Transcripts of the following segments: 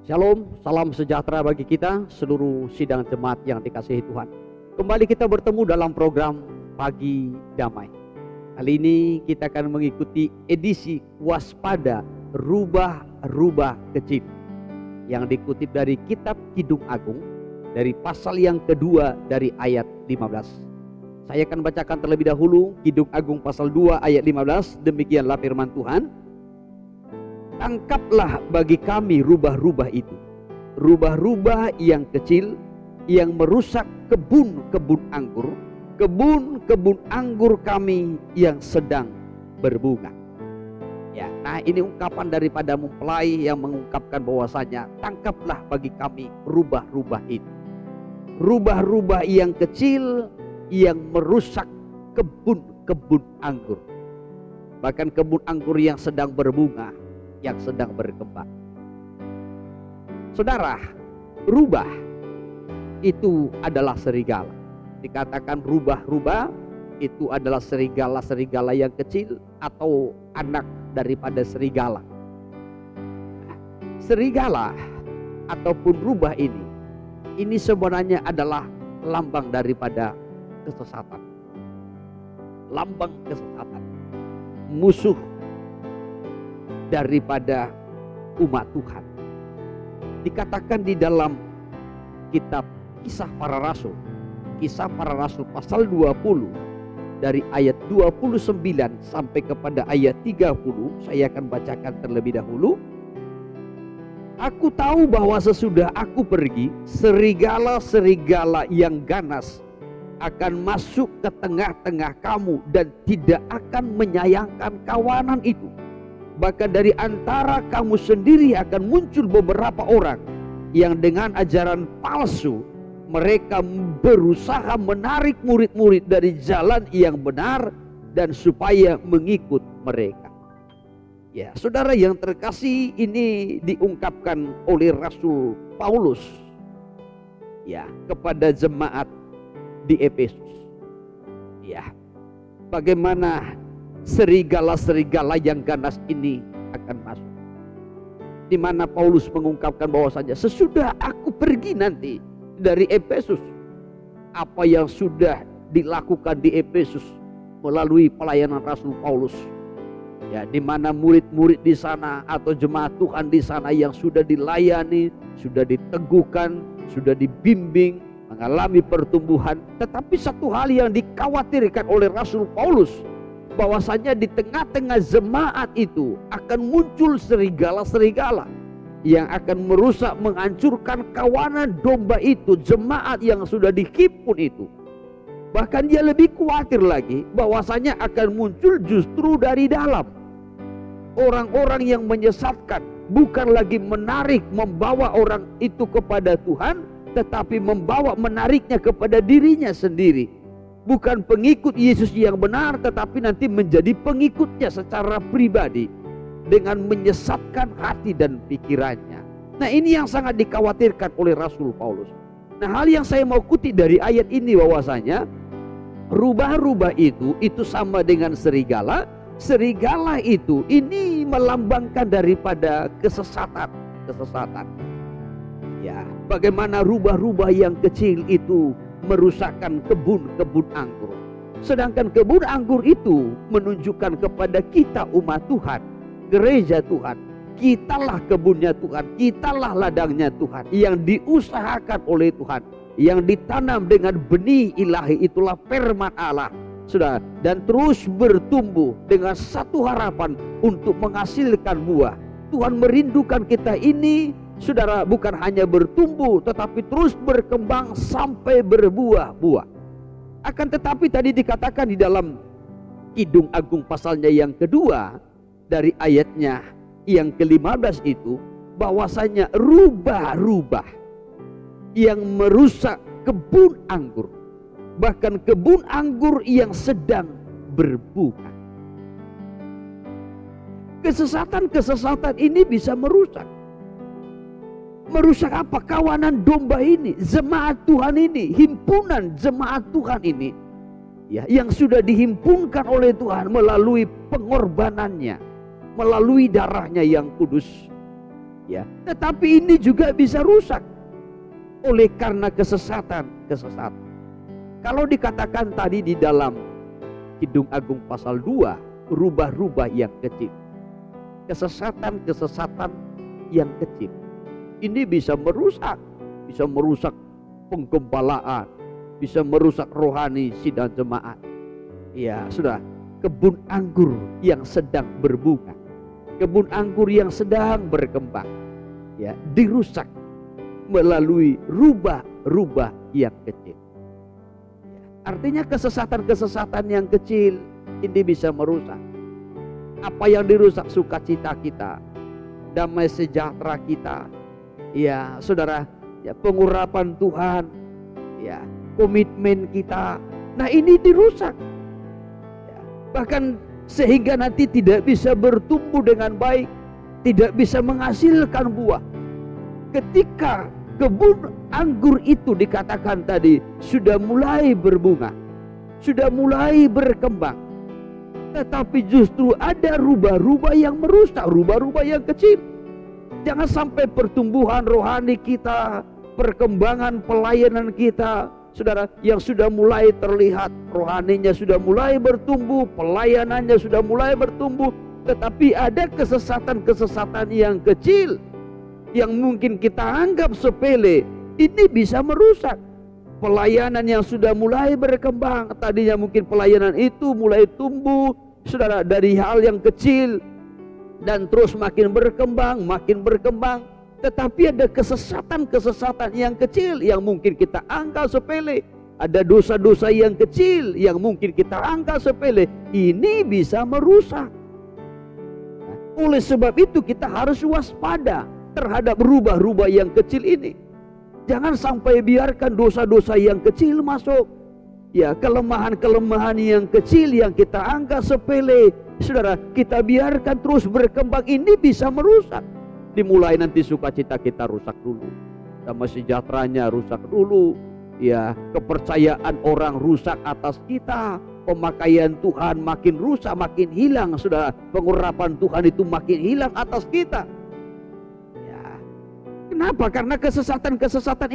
Shalom, salam sejahtera bagi kita seluruh sidang jemaat yang dikasihi Tuhan. Kembali kita bertemu dalam program Pagi Damai. Kali ini kita akan mengikuti edisi Waspada Rubah-Rubah Kecil yang dikutip dari kitab Kidung Agung dari pasal yang kedua dari ayat 15. Saya akan bacakan terlebih dahulu Kidung Agung pasal 2 ayat 15. Demikianlah firman Tuhan. Tangkaplah bagi kami rubah-rubah itu, rubah-rubah yang kecil yang merusak kebun-kebun anggur kami yang sedang berbunga. Ya, nah ini ungkapan daripada mempelai yang mengungkapkan bahwasanya tangkaplah bagi kami rubah-rubah itu, rubah-rubah yang kecil yang merusak kebun-kebun anggur, bahkan kebun anggur yang sedang berbunga, yang sedang berkembang. Saudara, rubah itu adalah serigala. Dikatakan rubah-rubah itu adalah serigala-serigala yang kecil atau anak daripada serigala. Serigala ataupun rubah ini sebenarnya adalah lambang daripada kesesatan. Lambang kesesatan. Musuh daripada umat Tuhan. Dikatakan di dalam kitab Kisah Para Rasul, Kisah Para Rasul pasal 20 dari ayat 29 sampai kepada ayat 30, saya akan bacakan terlebih dahulu. Aku tahu bahwa sesudah aku pergi, serigala-serigala yang ganas akan masuk ke tengah-tengah kamu dan tidak akan menyayangkan kawanan itu. Bahkan dari antara kamu sendiri akan muncul beberapa orang yang dengan ajaran palsu mereka berusaha menarik murid-murid dari jalan yang benar dan supaya mengikut mereka. Ya, saudara yang terkasih, ini diungkapkan oleh Rasul Paulus ya kepada jemaat di Efesus. Ya, bagaimana serigala-serigala yang ganas ini akan masuk. Di mana Paulus mengungkapkan bahwasanya sesudah aku pergi nanti dari Efesus, apa yang sudah dilakukan di Efesus melalui pelayanan Rasul Paulus, ya, di mana murid-murid di sana atau jemaat Tuhan di sana yang sudah dilayani, sudah diteguhkan, sudah dibimbing, mengalami pertumbuhan. Tetapi satu hal yang dikhawatirkan oleh Rasul Paulus, bahwasanya di tengah-tengah jemaat itu akan muncul serigala-serigala yang akan merusak, menghancurkan kawanan domba itu, jemaat yang sudah dihimpun itu. Bahkan dia lebih khawatir lagi bahwasanya akan muncul justru dari dalam orang-orang yang menyesatkan, bukan lagi menarik, membawa orang itu kepada Tuhan, tetapi menariknya kepada dirinya sendiri. Bukan pengikut Yesus yang benar, tetapi nanti menjadi pengikutnya secara pribadi dengan menyesatkan hati dan pikirannya. Nah, ini yang sangat dikhawatirkan oleh Rasul Paulus. Nah, hal yang saya mau kutip dari ayat ini bahwasanya rubah-rubah itu sama dengan serigala. Serigala itu ini melambangkan daripada kesesatan. Ya, bagaimana rubah-rubah yang kecil itu merusakkan kebun-kebun anggur. Sedangkan kebun anggur itu menunjukkan kepada kita umat Tuhan, gereja Tuhan. Kitalah kebunnya Tuhan, kitalah ladangnya Tuhan yang diusahakan oleh Tuhan, yang ditanam dengan benih ilahi, itulah firman Allah. Sudah, dan terus bertumbuh dengan satu harapan untuk menghasilkan buah. Tuhan merindukan kita ini, saudara, bukan hanya bertumbuh tetapi terus berkembang sampai berbuah-buah. Akan tetapi tadi dikatakan di dalam Kidung Agung pasalnya yang kedua dari ayatnya yang ke-15 itu, bahwasanya rubah-rubah yang merusak kebun anggur, bahkan kebun anggur yang sedang berbunga. Kesesatan ini bisa merusak. Merusak apa? Kawanan domba ini, jemaat Tuhan ini, himpunan jemaat Tuhan ini, ya, yang sudah dihimpunkan oleh Tuhan melalui pengorbanannya, melalui darahnya yang kudus. Ya, tetapi ini juga bisa rusak oleh karena kesesatan. Kalau dikatakan tadi di dalam Kidung Agung pasal 2, rubah-rubah yang kecil. Kesesatan yang kecil. Ini bisa merusak penggembalaan, bisa merusak rohani sidang jemaat. Ya, sudah, kebun anggur yang sedang berbunga, kebun anggur yang sedang berkembang, ya, dirusak melalui rubah-rubah yang kecil. Ya, artinya kesesatan yang kecil ini bisa merusak. Apa yang dirusak? Sukacita kita, damai sejahtera kita, ya saudara, ya pengurapan Tuhan, ya komitmen kita. Nah, ini dirusak, ya, bahkan sehingga nanti tidak bisa bertumbuh dengan baik, tidak bisa menghasilkan buah. Ketika kebun anggur itu dikatakan tadi sudah mulai berbunga, sudah mulai berkembang, tetapi justru ada rubah-rubah yang merusak, rubah-rubah yang kecil. Jangan sampai pertumbuhan rohani kita, perkembangan pelayanan kita, saudara, yang sudah mulai terlihat, rohaninya sudah mulai bertumbuh, pelayanannya sudah mulai bertumbuh, tetapi ada kesesatan yang kecil yang mungkin kita anggap sepele, ini bisa merusak pelayanan yang sudah mulai berkembang. Tadinya mungkin pelayanan itu mulai tumbuh, saudara, dari hal yang kecil dan terus makin berkembang. Tetapi ada kesesatan yang kecil yang mungkin kita anggap sepele. Ada dosa-dosa yang kecil yang mungkin kita anggap sepele. Ini bisa merusak. Oleh sebab itu kita harus waspada terhadap rubah-rubah yang kecil ini. Jangan sampai biarkan dosa-dosa yang kecil masuk. Ya, kelemahan-kelemahan yang kecil yang kita anggap sepele, saudara, kita biarkan terus berkembang. Ini bisa merusak. Dimulai nanti sukacita kita rusak dulu, damai sejahteranya rusak dulu, ya, kepercayaan orang rusak atas kita, pemakaian Tuhan makin rusak, makin hilang, saudara, pengurapan Tuhan itu makin hilang atas kita. Kenapa? Karena kesesatan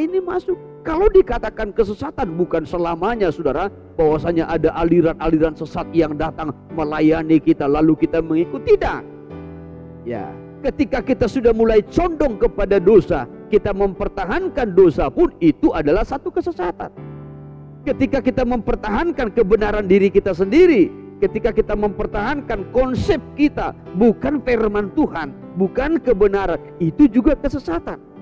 ini masuk. Kalau dikatakan kesesatan, bukan selamanya, saudara, bahwasanya ada aliran-aliran sesat yang datang melayani kita lalu kita mengikuti. Tidak. Ya, ketika kita sudah mulai condong kepada dosa, kita mempertahankan dosa pun itu adalah satu kesesatan. Ketika kita mempertahankan kebenaran diri kita sendiri, ketika kita mempertahankan konsep kita, bukan firman Tuhan, bukan kebenaran, itu juga kesesatan.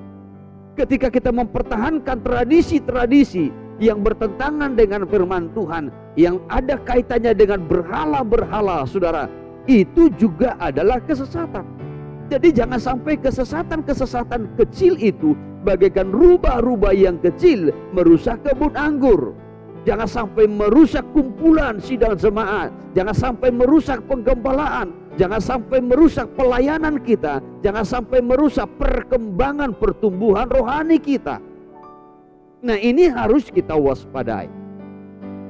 Ketika kita mempertahankan tradisi-tradisi yang bertentangan dengan firman Tuhan, yang ada kaitannya dengan berhala-berhala, saudara, itu juga adalah kesesatan. Jadi jangan sampai kesesatan kecil itu bagaikan rubah-rubah yang kecil merusak kebun anggur. Jangan sampai merusak kumpulan sidang jemaat. Jangan sampai merusak penggembalaan. Jangan sampai merusak pelayanan kita. Jangan sampai merusak perkembangan pertumbuhan rohani kita. Nah, ini harus kita waspadai.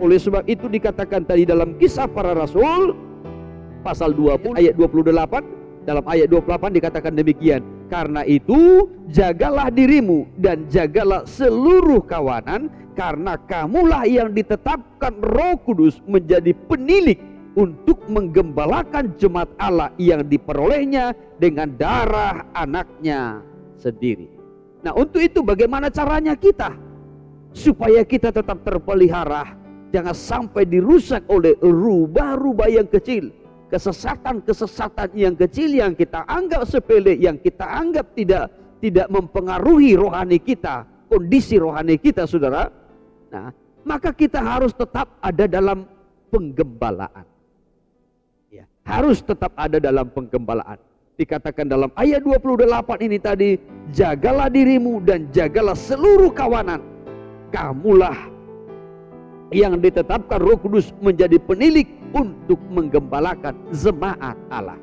Oleh sebab itu dikatakan tadi dalam Kisah Para Rasul pasal 20 ayat 28, dalam ayat 28 dikatakan demikian. Karena itu jagalah dirimu dan jagalah seluruh kawanan, karena kamulah yang ditetapkan Roh Kudus menjadi penilik untuk menggembalakan jemaat Allah yang diperolehnya dengan darah anaknya sendiri. Nah, untuk itu bagaimana caranya kita supaya kita tetap terpelihara, jangan sampai dirusak oleh rubah-rubah yang kecil, kesesatan yang kecil yang kita anggap sepele, yang kita anggap tidak mempengaruhi rohani kita, kondisi rohani kita, saudara. Nah, maka kita harus tetap ada dalam penggembalaan. Ya, harus tetap ada dalam penggembalaan. Dikatakan dalam ayat 28 ini tadi, jagalah dirimu dan jagalah seluruh kawanan. Kamulah yang ditetapkan Roh Kudus menjadi penilik untuk menggembalakan jemaat Allah.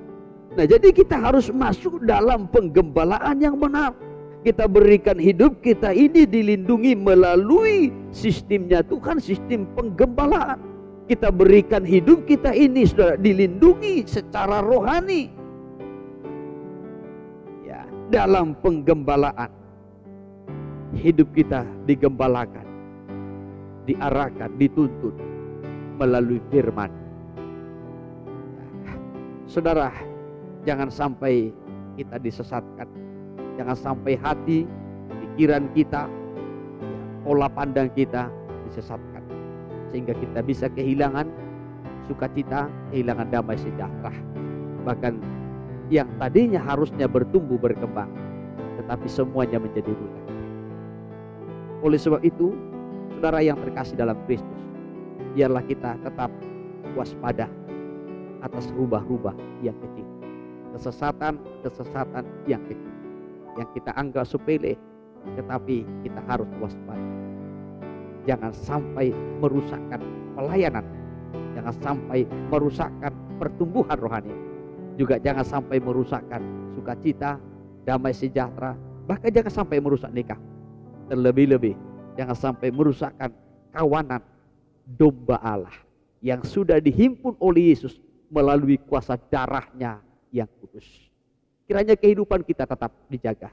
Nah, jadi kita harus masuk dalam penggembalaan yang benar. Kita berikan hidup kita ini dilindungi melalui sistemnya Tuhan, sistem penggembalaan. Kita berikan hidup kita ini sudah dilindungi secara rohani. Ya, dalam penggembalaan. Hidup kita digembalakan, diarahkan, dituntun melalui firman. Saudara, jangan sampai kita disesatkan. Jangan sampai hati, pikiran kita, pola pandang kita disesatkan. Sehingga kita bisa kehilangan sukacita, kehilangan damai sejahtera. Bahkan yang tadinya harusnya bertumbuh berkembang, tetapi semuanya menjadi rusak. Oleh sebab itu, saudara yang terkasih dalam Kristus, biarlah kita tetap waspada atas rubah-rubah yang kecil. Kesesatan yang kecil, yang kita anggap sepele, tetapi kita harus waspada. Jangan sampai merusakkan pelayanan, jangan sampai merusakkan pertumbuhan rohani, juga jangan sampai merusakkan sukacita, damai sejahtera, bahkan jangan sampai merusak nikah. Terlebih-lebih jangan sampai merusakkan kawanan domba Allah yang sudah dihimpun oleh Yesus melalui kuasa darahnya yang kudus. Kiranya kehidupan kita tetap dijaga,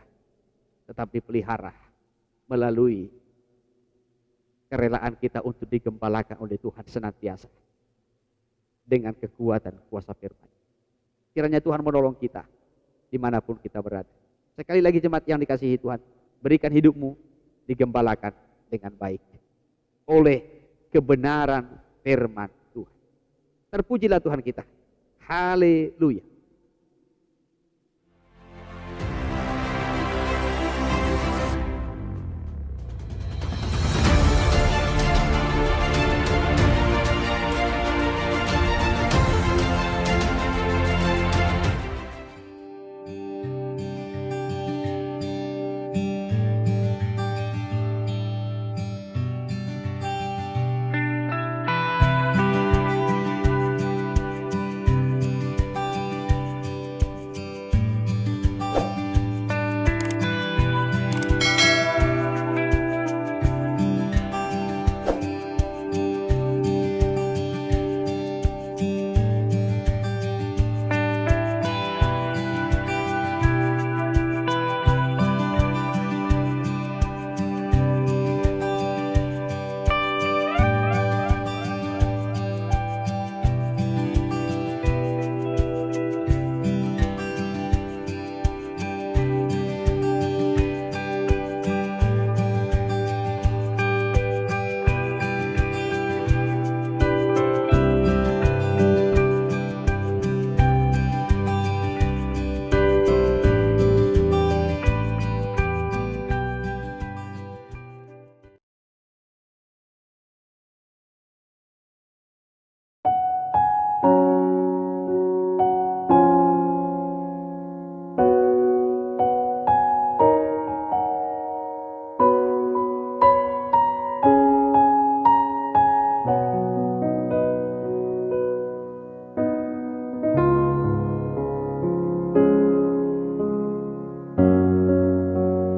tetap dipelihara melalui kerelaan kita untuk digembalakan oleh Tuhan senantiasa dengan kekuatan kuasa firman. Kiranya Tuhan menolong kita dimanapun kita berada. Sekali lagi jemaat yang dikasihi Tuhan, berikan hidupmu digembalakan dengan baik oleh kebenaran firman Tuhan. Terpujilah Tuhan kita. Haleluya.